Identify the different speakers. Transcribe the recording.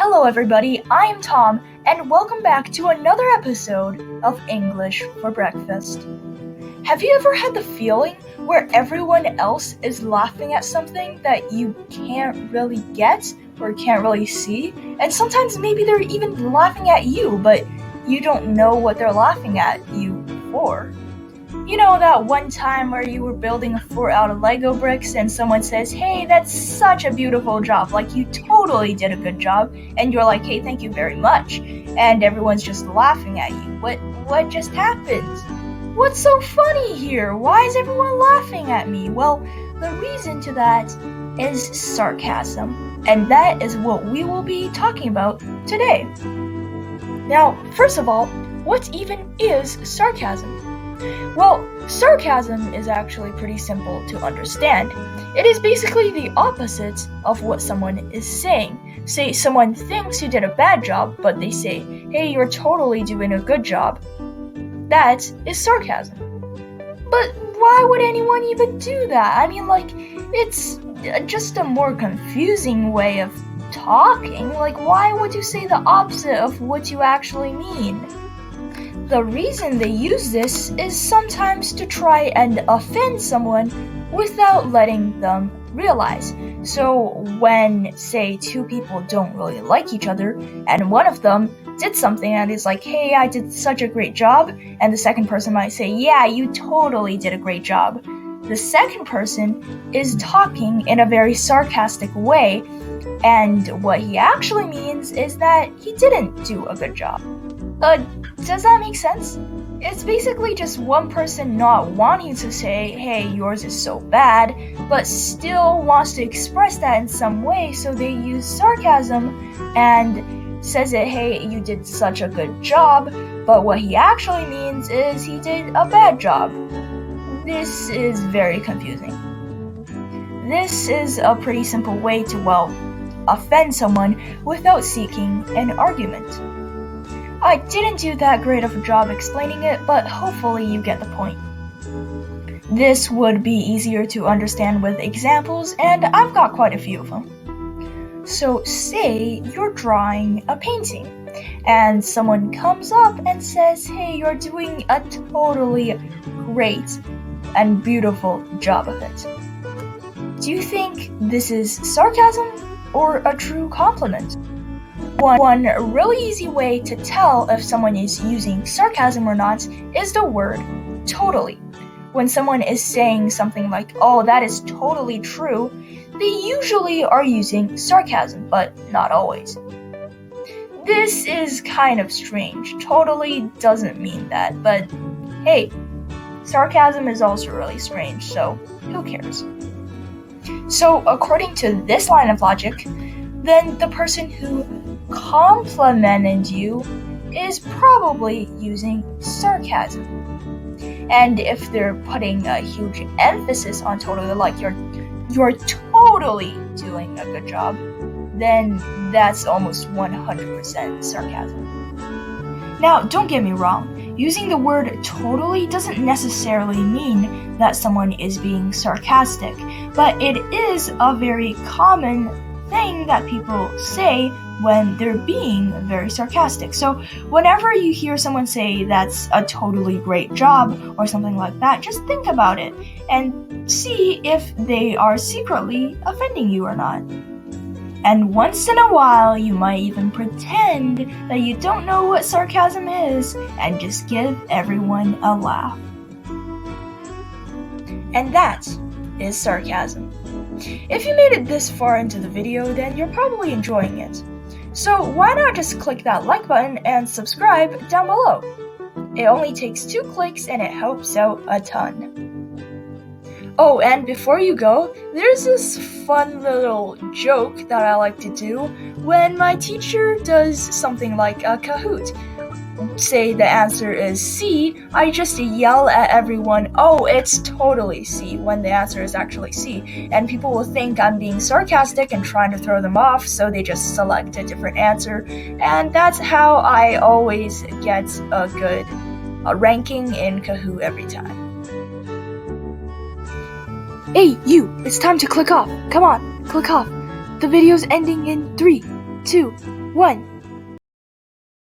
Speaker 1: Hello everybody, I am Tom, and welcome back to another episode of English for Breakfast. Have you ever had the feeling where everyone else is laughing at something that you can't really get or can't really see? And sometimes maybe they're even laughing at you, but you don't know what they're laughing at you for. You know that one time where you were building a fort out of Lego bricks and someone says, "Hey, that's such a beautiful job, like you totally did a good job," and you're like, "Hey, thank you very much," and everyone's just laughing at you. What just happened? What's so funny here? Why is everyone laughing at me? Well, the reason to that is sarcasm, and that is what we will be talking about today. Now, first of all, what even is sarcasm? Well, sarcasm is actually pretty simple to understand. It is basically the opposite of what someone is saying. Say someone thinks you did a bad job, but they say, "Hey, you're totally doing a good job." That is sarcasm. But why would anyone even do that? I mean, it's just a more confusing way of talking. Why would you say the opposite of what you actually mean? The reason they use this is sometimes to try and offend someone without letting them realize. So when, say, two people don't really like each other, and one of them did something and is like, "Hey, I did such a great job," and the second person might say, "Yeah, you totally did a great job," the second person is talking in a very sarcastic way, and what he actually means is that he didn't do a good job. Does that make sense? It's basically just one person not wanting to say, "Hey, yours is so bad," but still wants to express that in some way, so they use sarcasm and says it, "Hey, you did such a good job," but what he actually means is he did a bad job. This is very confusing. This is a pretty simple way to, offend someone without seeking an argument. I didn't do that great of a job explaining it, but hopefully you get the point. This would be easier to understand with examples, and I've got quite a few of them. So say you're drawing a painting, and someone comes up and says, "Hey, you're doing a totally great and beautiful job of it." Do you think this is sarcasm or a true compliment? One really easy way to tell if someone is using sarcasm or not is the word totally. When someone is saying something like, "Oh, that is totally true," they usually are using sarcasm, but not always. This is kind of strange. Totally doesn't mean that, but hey, sarcasm is also really strange, so who cares? So according to this line of logic, then the person who complimented you is probably using sarcasm. And if they're putting a huge emphasis on totally, like you're totally doing a good job, then that's almost 100% sarcasm. Now, don't get me wrong, using the word totally doesn't necessarily mean that someone is being sarcastic, but it is a very common thing that people say when they're being very sarcastic. So whenever you hear someone say that's a totally great job or something like that, just think about it and see if they are secretly offending you or not. And once in a while, you might even pretend that you don't know what sarcasm is and just give everyone a laugh. And that is sarcasm. If you made it this far into the video, then you're probably enjoying it. So why not just click that like button and subscribe down below? It only takes 2 clicks and it helps out a ton. Oh, and before you go, there's this fun little joke that I like to do when my teacher does something like a Kahoot. Say the answer is C, I just yell at everyone, "Oh, it's totally C," when the answer is actually C. And people will think I'm being sarcastic and trying to throw them off, so they just select a different answer. And that's how I always get a good ranking in Kahoot every time. Hey, you! It's time to click off. Come on, click off. The video's ending in 3, 2,
Speaker 2: 1.